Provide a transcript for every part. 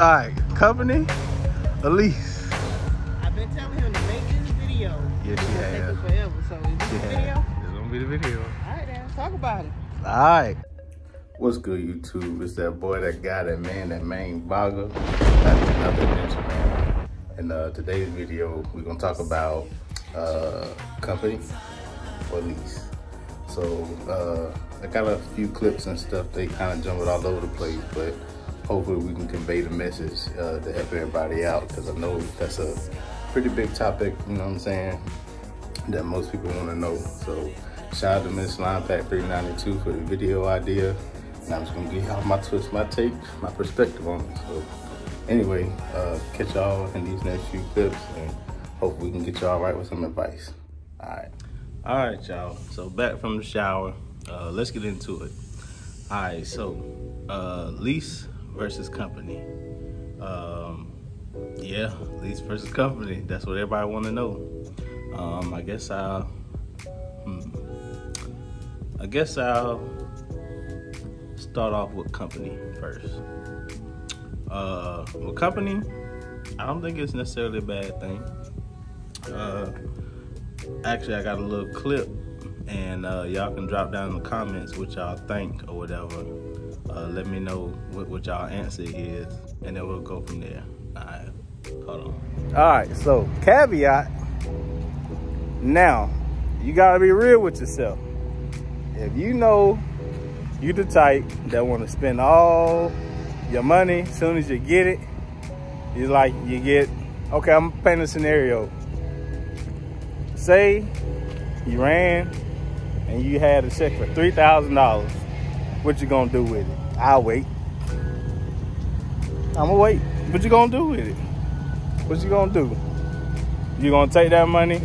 Alright. Company or lease? I've been telling him to make this video. Yes, you have. It's forever. So is this the video? It's gonna be the video. Alright then, talk about it. Alright. What's good, YouTube? It's that boy, that guy, that man, that main blogger. That's another adventure, man. And today's video, we're gonna talk about company or lease. So I got a few clips and stuff. They kind of jump it all over the place, but hopefully we can convey the message to help everybody out, because I know that's a pretty big topic, you know what I'm saying, that most people want to know. So shout out to Miss Linepack 392 for the video idea. And I'm just gonna give y'all my twist, my take, my perspective on it. So anyway, catch y'all in these next few clips, and hopefully we can get y'all right with some advice. All right, y'all. So back from the shower, let's get into it. All right, so lease versus company. Yeah, lease versus company. That's what everybody want to know. I guess I'll start off with company first. With company, I don't think it's necessarily a bad thing. Actually, I got a little clip, and y'all can drop down in the comments what y'all think or whatever. Let me know what y'all answer is, and then we'll go from there. All right, hold on. All right, so caveat. Now, you gotta be real with yourself. If you know you the type that want to spend all your money as soon as you get it, okay, I'm painting a scenario. Say you ran and you had a check for $3,000. What you gonna do with it? I'll wait. I'ma wait. What you gonna do with it? What you gonna do? You gonna take that money?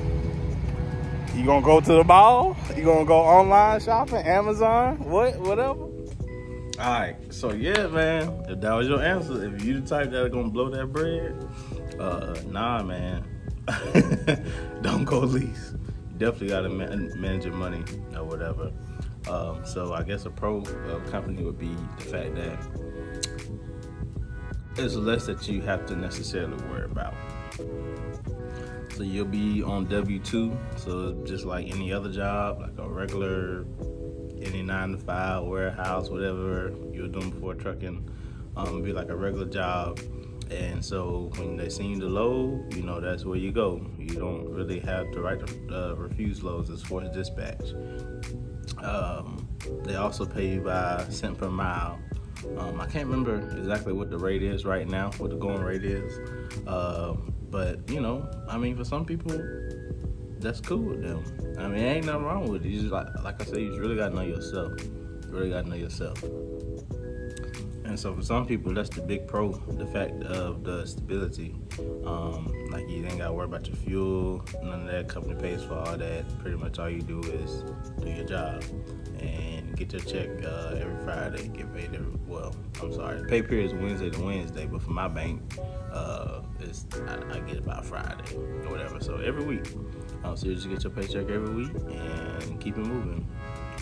You gonna go to the mall? You gonna go online shopping, Amazon, whatever? All right, so yeah, man, if that was your answer, if you the type that are gonna blow that bread, nah, man, don't go lease. You definitely gotta manage your money or whatever. So I guess a pro company would be the fact that there's less that you have to necessarily worry about. So you'll be on W-2, so just like any other job, like a regular, any 9-to-5 warehouse, whatever you were doing before trucking, be like a regular job. And so when they send you the load, you know that's where you go. You don't really have to write the refuse loads as forced dispatch. They also pay you by cent per mile. I can't remember exactly what the rate is right now, what the going rate is. But, you know, I mean, for some people, that's cool with them. I mean, ain't nothing wrong with it. You just, like I said, you just really got to know yourself. You really got to know yourself. And so for some people, that's the big pro, the fact of the stability. Like, you ain't got to worry about your fuel. None of that. Company pays for all that. Pretty much all you do is do your job and get your check every Friday. Get paid pay period is Wednesday to Wednesday, but for my bank, I get it by Friday or whatever. So every week. So you just get your paycheck every week and keep it moving.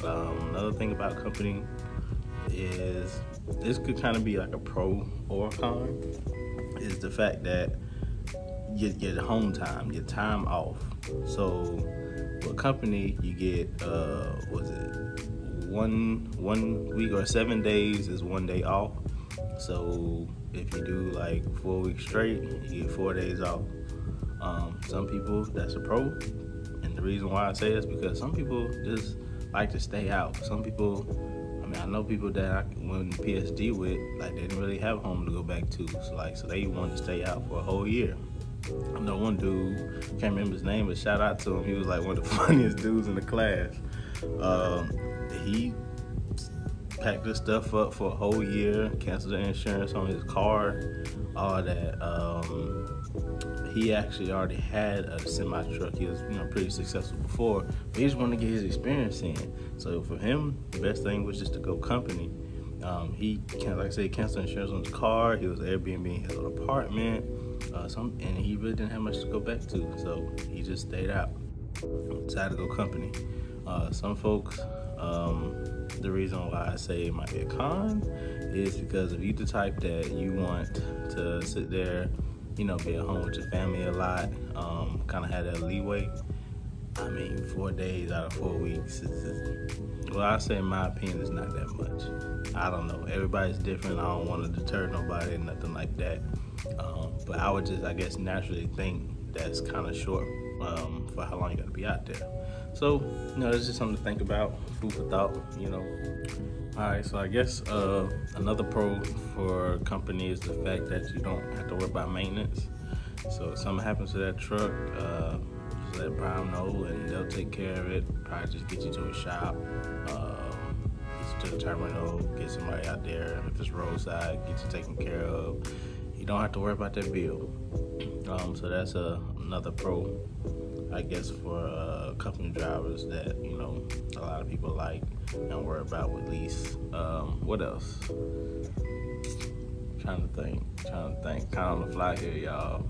Another thing about company is, this could kind of be like a pro or a con, is the fact that your home time, your time off. So with company, you get, 1 week or 7 days is 1 day off. So if you do like 4 weeks straight, you get 4 days off. Some people, that's a pro. And the reason why I say this is because some people just like to stay out. Some people, I mean, I know people that I went PSD with, like, they didn't really have a home to go back to. So they wanted to stay out for a whole year. I know one dude, can't remember his name, but shout out to him. He was like one of the funniest dudes in the class. He packed his stuff up for a whole year, canceled the insurance on his car, all that. He actually already had a semi truck. He was, pretty successful before, but he just wanted to get his experience in. So for him, the best thing was just to go company. He canceled insurance on his car. He was Airbnb his apartment, and he really didn't have much to go back to. So he just stayed out, decided to go company. Some folks, The reason why I say it might be a con is because if you the type that you want to sit there, be at home with your family a lot, kind of have that leeway. I mean, 4 days out of 4 weeks, I say in my opinion, it's not that much. I don't know. Everybody's different. I don't want to deter nobody, nothing like that. But I would just, I guess, naturally think that's kind of short for how long you got to be out there. So, it's just something to think about, food for thought, All right, so I guess another pro for a company is the fact that you don't have to worry about maintenance. So if something happens to that truck, just let Prime know and they'll take care of it. Probably just get you to a shop, get you to the terminal, get somebody out there. If it's roadside, get you taken care of. You don't have to worry about that bill. So that's another pro, I guess, for company drivers that, a lot of people like and worry about with Lease. What else? Trying to think. Kind of on the fly here, y'all.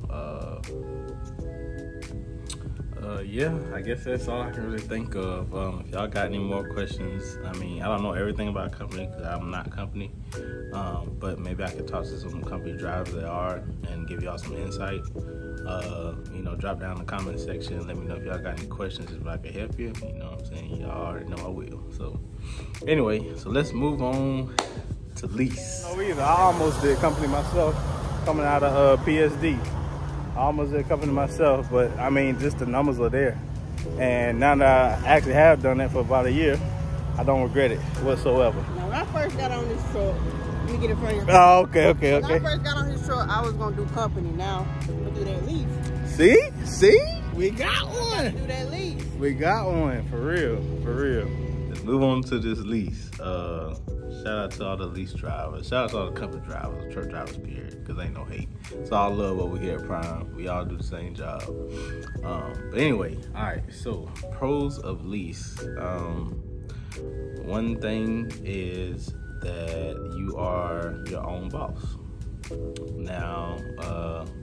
Yeah, I guess that's all I can really think of. If y'all got any more questions, I don't know everything about company because I'm not company, but maybe I could talk to some company drivers that are and give y'all some insight. Drop down in the comment section. Let me know if y'all got any questions, if I can help you. You know what I'm saying? Y'all already know I will. So anyway, let's move on to Lease. No, either. I almost did company myself coming out of PSD. I almost did company myself, but just the numbers are there. And now that I actually have done that for about a year, I don't regret it whatsoever. Now, when I first got on this truck, let me get in front of you. Oh, okay. When I first got on his truck, I was going to do company. Now, I'm going to do that Lease. See? We got one. Do that Lease. We got one, for real. Let's move on to this Lease. Shout out to all the Lease drivers. Shout out to all the company drivers, truck drivers, period, because ain't no hate. It's all love over here at Prime. We all do the same job. But anyway, all right, so pros of Lease. One thing is that you are your own boss. Now,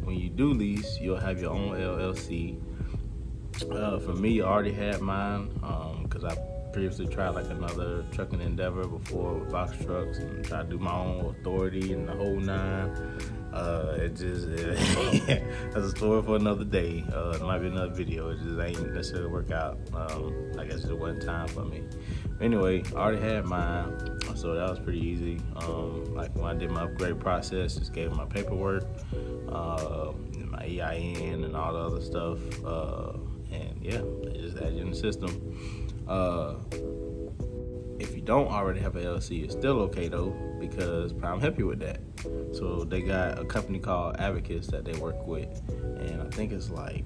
when you do Lease, you'll have your own LLC. For me, I already had mine because I previously tried like another trucking endeavor before with box trucks and tried to do my own authority and the whole nine. That's a story for another day. It might be another video. It just ain't necessarily work out. I guess it wasn't time for me. Anyway, I already had mine, so that was pretty easy. Like when I did my upgrade process, just gave them my paperwork, my EIN and all the other stuff. And yeah, they just add you in the system. If you don't already have an LLC, it's still okay though, because Prime help you with that. So they got a company called Advocates that they work with, and I think it's like,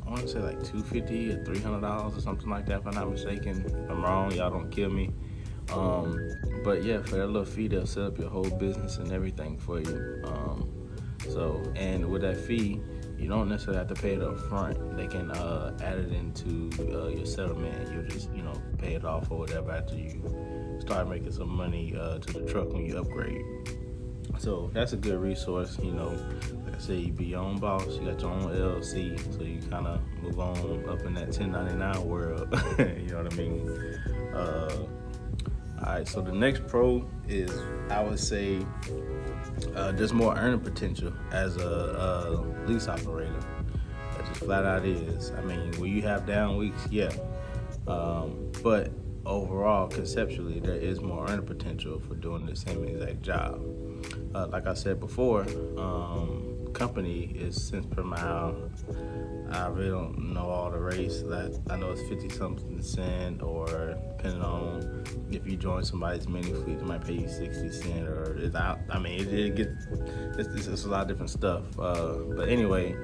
I want to say like $250 or $300 or something like that, if I'm not mistaken. If I'm wrong, y'all don't kill me. But yeah, for that little fee, they'll set up your whole business and everything for you. And with that fee, you don't necessarily have to pay it up front. They can add it into your settlement. You'll just, pay it off or whatever after you start making some money to the truck when you upgrade. So that's a good resource. Like I said, you be your own boss. You got your own LLC, so you kind of move on up in that 1099 world. You know what I mean? All right, so the next pro is, I would say, there's more earning potential as a lease operator. That just flat out is. Will you have down weeks? Yeah. But overall, conceptually, there is more earning potential for doing the same exact job. Like I said before, company is cents per mile. I really don't know all the rates. I know it's 50-something cent, or depending on if you join somebody's mini fleet, they might pay you 60 cents, or it's out. It's a lot of different stuff. But anyway,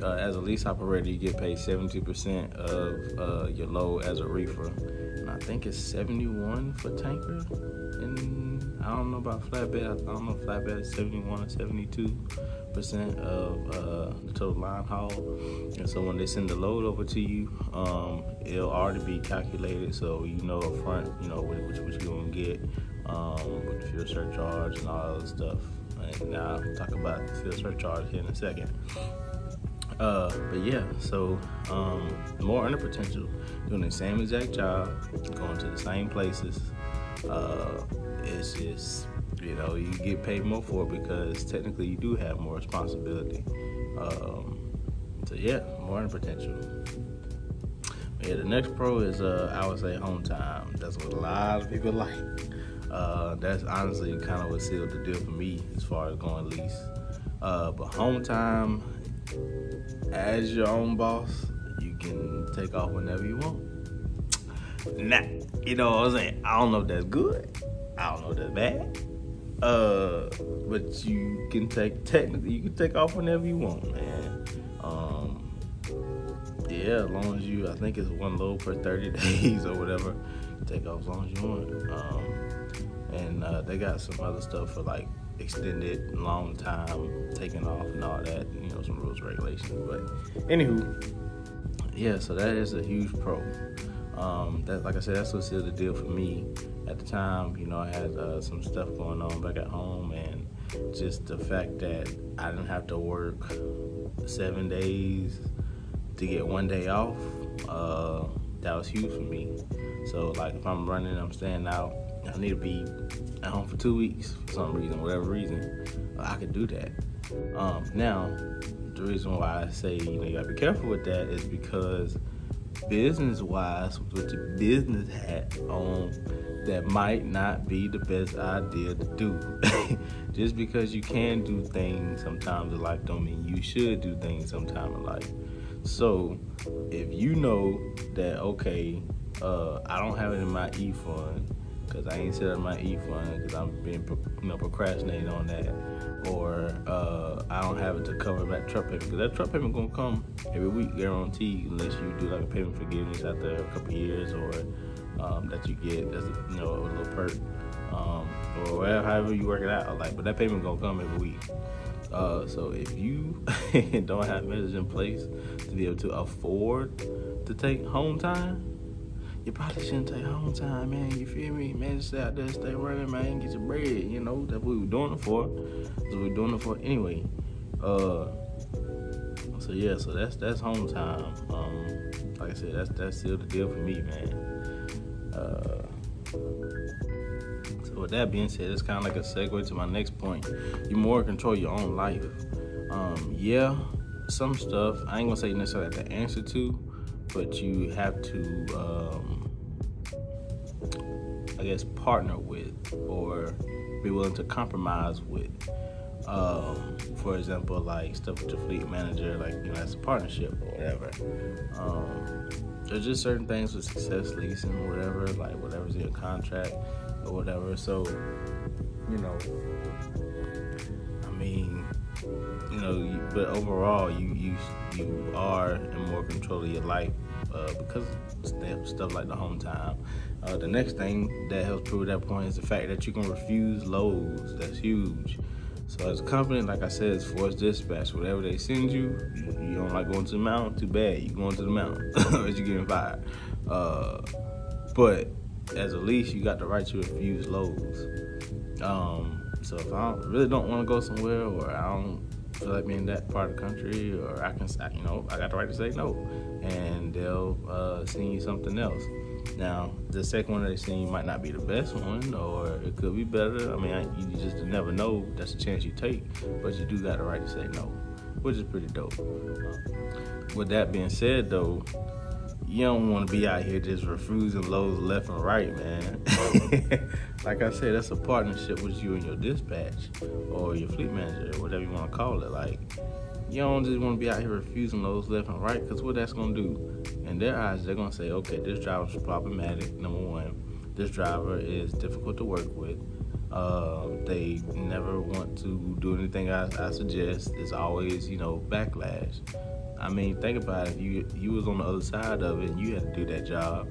as a lease operator, you get paid 72% of your load as a reefer, and I think it's 71 for tanker. And I don't know about flatbed. I don't know if flatbed is 71 or 72% of the total line haul. And so when they send the load over to you, it'll already be calculated, so you know up front, what you're gonna get with the fuel surcharge and all that other stuff. And now I'll talk about the fuel surcharge here in a second. But yeah, so more earning potential, doing the same exact job, going to the same places. It's just, you get paid more for it because technically you do have more responsibility. So yeah, more earning potential. But yeah, the next pro is I would say home time. That's what a lot of people like. That's honestly kind of what sealed the deal for me as far as going lease. But home time, as your own boss, you can take off whenever you want. Nah, you know what I'm saying? I don't know if that's good. I don't know if that's bad. But you can take off whenever you want, man. Yeah, as long as I think it's one load per 30 days or whatever. You take off as long as you want. And they got some other stuff for like extended long time taking off and all that, some rules and regulations. But anywho, yeah, so that is a huge pro. That, like I said, that's what sealed the deal for me at the time. I had some stuff going on back at home, and just the fact that I didn't have to work 7 days to get 1 day off, that was huge for me. So like if I'm staying out, I need to be at home for 2 weeks for some reason, whatever reason, I could do that. Now, the reason why I say, you gotta be careful with that is because business-wise, with your business hat on, that might not be the best idea to do. Just because you can do things sometimes in life don't mean you should do things sometime in life. So, if you know that, okay, I don't have it in my e-fund, because I ain't set up my e-fund because I'm being procrastinating on that, or I don't have it to cover that truck payment, because that truck payment gonna come every week, guaranteed, unless you do like a payment forgiveness after a couple of years, or that you get as a little perk, or whatever, however you work it out. But that payment gonna come every week. So if you don't have measures in place to be able to afford to take home time, you probably shouldn't take home time, man. You feel me? Man, just stay out there, stay running, man, get your bread. That's what we were doing it for. That's what we're doing it for anyway. So yeah, so that's home time. Like I said, that's still the deal for me, man. So with that being said, it's kind of like a segue to my next point. You more control your own life. Yeah, some stuff I ain't gonna say necessarily have the answer to, but you have to, I guess, partner with or be willing to compromise with. For example, like stuff with your fleet manager, like that's a partnership or whatever. There's just certain things with success leasing or whatever, like whatever's in your contract or whatever. So, but overall, you are in more control of your life because of stuff like the home time. The next thing that helps prove that point is the fact that you can refuse loads. That's huge. So as a company, like I said, it's forced dispatch. Whatever they send you, you don't like going to the mountain, too bad. You going to the mountain or you're getting fired. But as a lease, you got the right to refuse loads. So if I really don't want to go somewhere, or I don't feel like being in that part of the country, or I got the right to say no, and they'll send you something else. Now, the second one they send you might not be the best one, or it could be better. You just never know. That's a chance you take, but you do got the right to say no, which is pretty dope. With that being said, though, you don't want to be out here just refusing loads left and right, man. Like I said, that's a partnership with you and your dispatch or your fleet manager, or whatever you want to call it. Like, you don't just want to be out here refusing loads left and right, because what that's going to do, in their eyes, they're going to say, okay, this driver's problematic, number one. This driver is difficult to work with. They never want to do anything I suggest. There's always, backlash. Think about it. If you was on the other side of it and you had to do that job,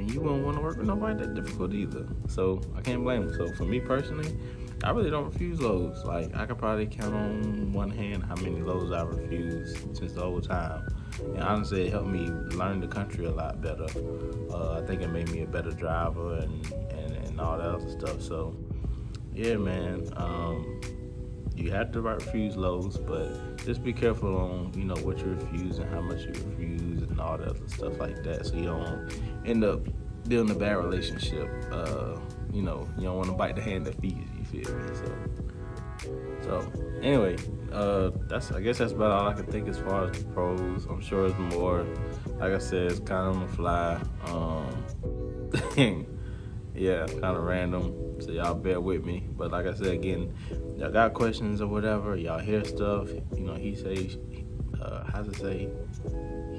you wouldn't want to work with nobody that difficult either. So I can't blame them. So for me personally, I really don't refuse loads. Like, I could probably count on one hand how many loads I refused since the whole time. And honestly, it helped me learn the country a lot better. I think it made me a better driver and all that other stuff. So yeah, man. You have to refuse loads, but just be careful on, you know, what you refuse and how much you refuse and all that other stuff like that, so you don't end up building a bad relationship. You know, you don't want to bite the hand that feeds you, you feel me? So anyway, I guess that's about all I can think as far as the pros. I'm sure it's more, like I said, it's kind of on the fly. Yeah, kind of random, so y'all bear with me. But like I said, again, y'all got questions or whatever, y'all hear stuff, you know, he say, how's it say?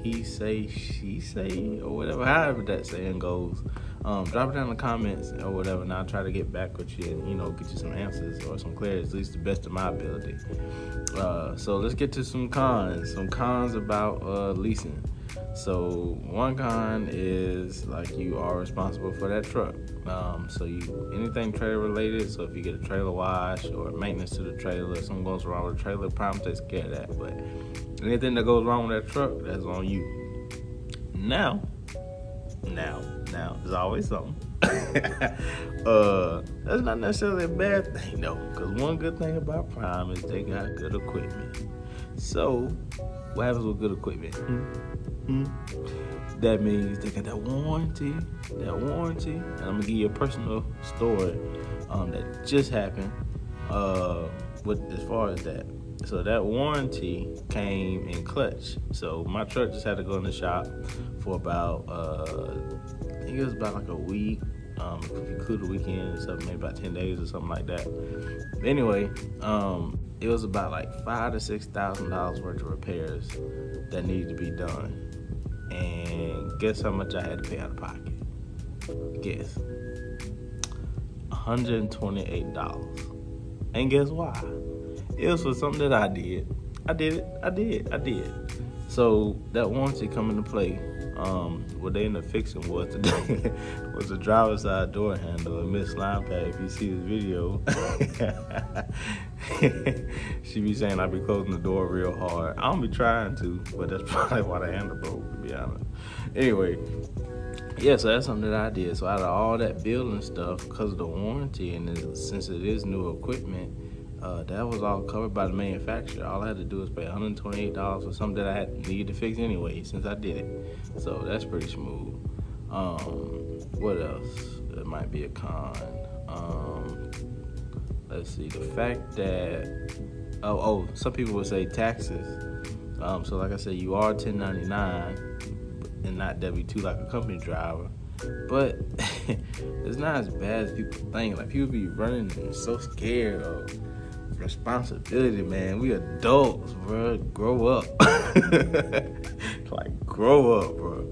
He say, she say, or whatever, however that saying goes. Drop it down in the comments or whatever, and I'll try to get back with you and, you know, get you some answers or some clarity, at least the best of my ability. So let's get to some cons about leasing. So one con is, like, you are responsible for that truck. So anything trailer related, so if you get a trailer wash or maintenance to the trailer, something goes wrong with the trailer, Prime takes care of that. But anything that goes wrong with that truck, that's on you. Now, there's always something. That's not necessarily a bad thing, though, because one good thing about Prime is they got good equipment. So, what happens with good equipment? That means they got that warranty, and I'm gonna give you a personal story that just happened as far as that. So that warranty came in clutch. So my truck just had to go in the shop for about, I think it was about like a week, if you include the weekend or something, maybe about 10 days or something like that. But anyway, it was about like $5,000 to $6,000 worth of repairs that needed to be done. And guess how much I had to pay out of pocket? Guess. $128. And guess why? It was for something that I did. I did. So that warranty come into play. What they ended up fixing was the driver's side door handle. And Miss Limepad, if you see this video, she be saying I be closing the door real hard. I don't be trying to, but that's probably why the handle broke, to be honest. Anyway, yeah, so that's something that I did. So out of all that building stuff, because of the warranty, and since it is new equipment, that was all covered by the manufacturer. All I had to do was pay $128 for something that I needed to fix anyway, since I did it. So that's pretty smooth. What else? It might be a con. Let's see. The fact that some people would say taxes. So like I said, you are 1099 and not W-2 like a company driver. But it's not as bad as people think. Like, people be running and so scared of responsibility, man. We adults, bro. Grow up. Like, grow up, bro.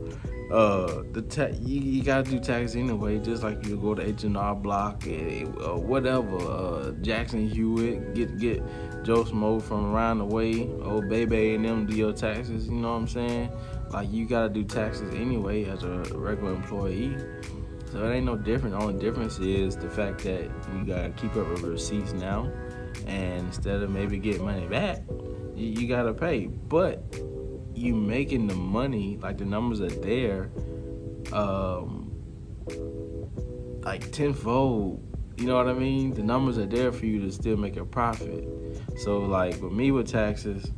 You gotta do taxes anyway, just like you go to H&R Block or whatever. Jackson Hewitt, get Joe Smo from around the way, old baby and them do your taxes. You know what I'm saying? Like, you gotta do taxes anyway as a regular employee. So it ain't no different. The only difference is the fact that you gotta keep up with receipts now, and instead of maybe getting money back, you gotta pay. But you making the money, like the numbers are there, like tenfold. You know what I mean? The numbers are there for you to still make a profit. So like with me with taxes,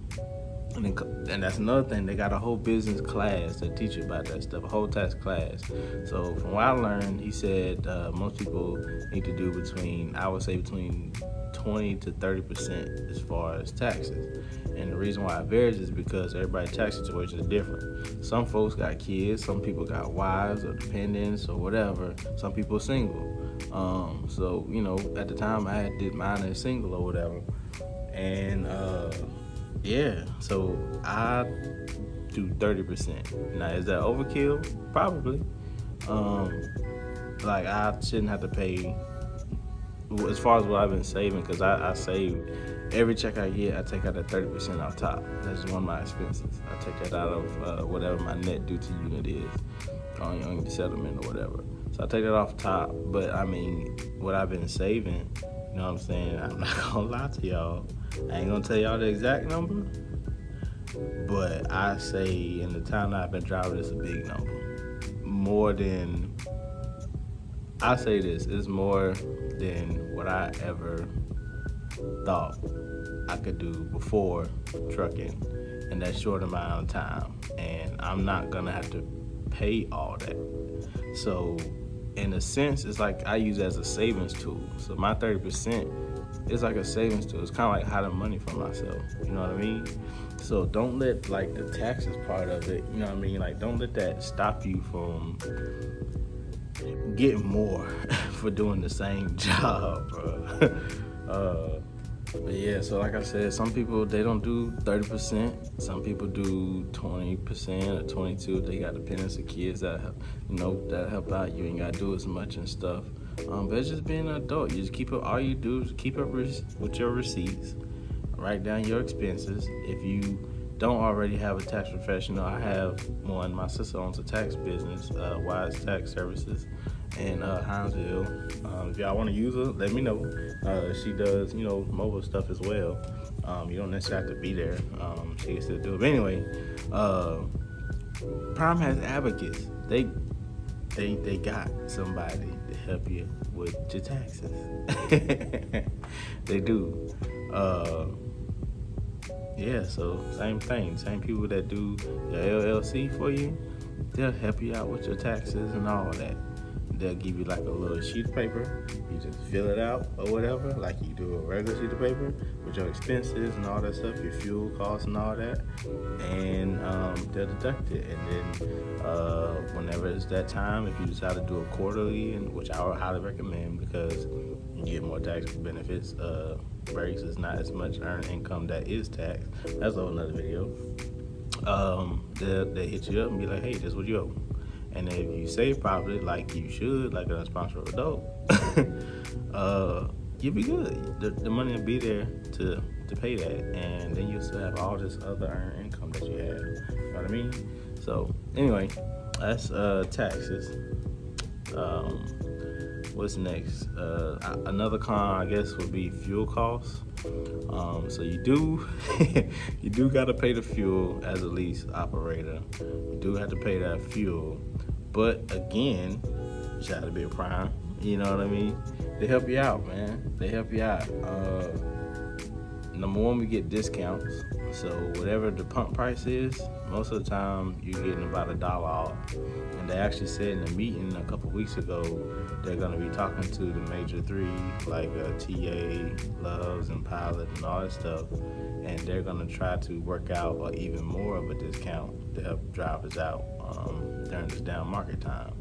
and that's another thing, they got a whole business class that teach you about that stuff, a whole tax class. So from what I learned, he said most people need to do between 20 to 30% as far as taxes. And the reason why it varies is because everybody's tax situation is different. Some folks got kids, some people got wives or dependents or whatever, some people single. So, you know, at the time I did mine as single or whatever. And yeah, so I do 30%. Now, is that overkill? Probably. Like, I shouldn't have to pay, as far as what I've been saving, because I save every check I get, I take out that 30% off top. That's one of my expenses. I take that out of whatever my net due to unit is on the settlement or whatever. So I take that off top. But I mean, what I've been saving, you know what I'm saying? I'm not gonna lie to y'all. I ain't gonna tell y'all the exact number, but I say in the time that I've been driving, it's a big number. More than, I say this, it's more than what I ever thought. I could do before trucking in that short amount of time, and I'm not gonna have to pay all that. So in a sense, it's like I use it as a savings tool. So my 30% is like a savings tool. It's kind of like hiding money for myself. You know what I mean? So don't let like the taxes part of it, you know what I mean? Like don't let that stop you from getting more for doing the same job, bro. But yeah, so like I said, some people, they don't do 30%. Some people do 20% or 22. They got dependents of kids that help, you know, that help out. You ain't got to do as much and stuff. But it's just being an adult. You just keep up, all you do is keep up with your receipts. Write down your expenses. If you don't already have a tax professional, I have one. My sister owns a tax business, Wise Tax Services, in Hinesville. If y'all want to use her, let me know. She does, you know, mobile stuff as well. You don't necessarily have to be there. She can still do it. But anyway, Prime has advocates. They got somebody to help you with your taxes. They do. Yeah, so same thing. Same people that do your LLC for you, they'll help you out with your taxes and all that. They'll give you like a little sheet of paper. You just fill it out or whatever, like you do a regular sheet of paper with your expenses and all that stuff, your fuel costs and all that, and they'll deduct it. And then whenever it's that time, if you decide to do it quarterly, and which I would highly recommend because you get more tax benefits, versus not as much earned income that is taxed. That's a whole nother video. They'll hit you up and be like, hey, this is what you owe. And if you save properly, like you should, like a responsible adult, you'll be good. The money will be there to pay that, and then you'll still have all this other earned income that you have. You know what I mean? So anyway, that's taxes. What's next? Another con, I guess, would be fuel costs. So you do gotta pay the fuel as a lease operator. You do have to pay that fuel, but again, you gotta be a Prime. You know what I mean? They help you out, man. They help you out. Number one, we get discounts. So whatever the pump price is, most of the time you're getting about $1 off. And they actually said in a meeting a couple weeks ago, they're gonna be talking to the major three, like TA, Loves, and Pilot, and all that stuff. And they're gonna try to work out even more of a discount to help drivers out during this down market time.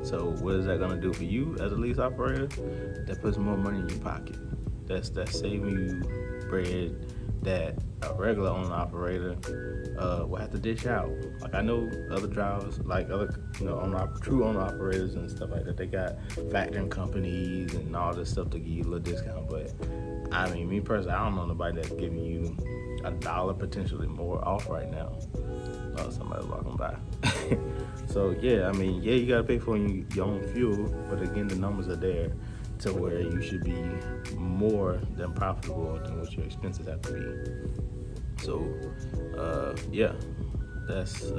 So what is that gonna do for you as a lease operator? That puts more money in your pocket. That's saving you bread that a regular owner operator will have to dish out. Like I know other drivers, like other true owner operators and stuff like that, they got factoring companies and all this stuff to give you a little discount. But I mean, me personally, I don't know nobody that's giving you $1 potentially more off right now. Oh, somebody's walking by. So yeah, I mean, yeah, you gotta pay for your own fuel, but again, the numbers are there to where you should be more than profitable than what your expenses have to be. So, yeah, that's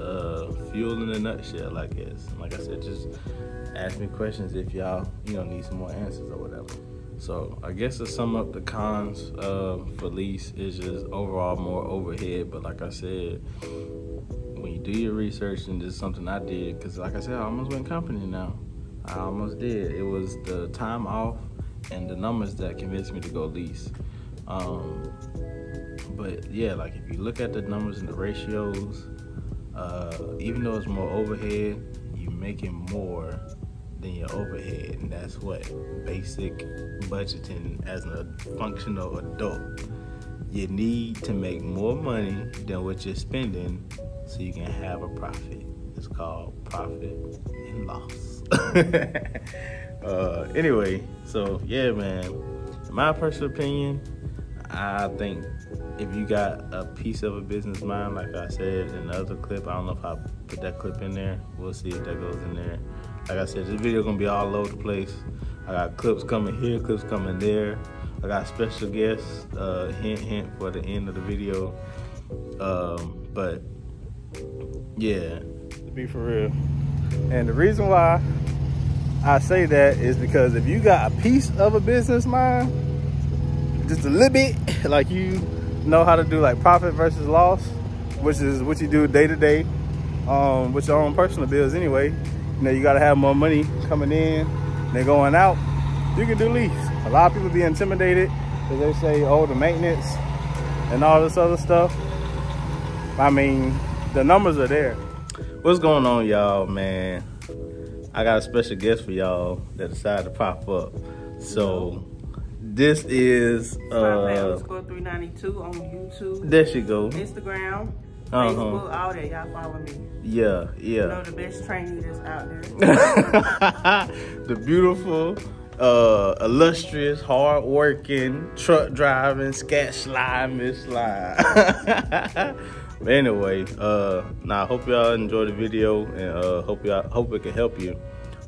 fuel in a nutshell, I guess. Like I said, just ask me questions if y'all, need some more answers or whatever. So, I guess to sum up the cons for lease is just overall more overhead. But like I said, when you do your research, and this is something I did, because like I said, I almost went company now. I almost did. It was the time off and the numbers that convinced me to go lease. But yeah, like if you look at the numbers and the ratios, even though it's more overhead, you're making more than your overhead. And that's what basic budgeting as a functional adult. You need to make more money than what you're spending so you can have a profit. It's called profit and loss. Anyway, so yeah, man, in my personal opinion, I think if you got a piece of a business mind, like I said in the other clip, I don't know if I put that clip in there. We'll see if that goes in there. Like I said, this video gonna be all over the place. I got clips coming here, clips coming there. I got special guests, hint for the end of the video. But yeah, to be for real. And the reason why I say that is because if you got a piece of a business mind, just a little bit, like you know how to do like profit versus loss, which is what you do day to day with your own personal bills anyway. You know, you gotta have more money coming in than going out. You can do lease. A lot of people be intimidated because they say, oh, the maintenance and all this other stuff. I mean, the numbers are there. What's going on, y'all, man? I got a special guest for y'all that decided to pop up. So this is _392 on YouTube. There she go. Instagram, Facebook, all that. Y'all follow me. Yeah. You know the best trainee that's out there. The beautiful, illustrious, hard-working, truck driving, scat slide, Miss Slide. But anyway, I hope y'all enjoy the video, and hope it can help you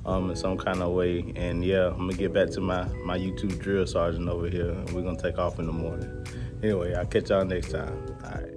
in some kind of way. And yeah, I'm gonna get back to my YouTube drill sergeant over here, and we're gonna take off in the morning. Anyway, I'll catch y'all next time. All right.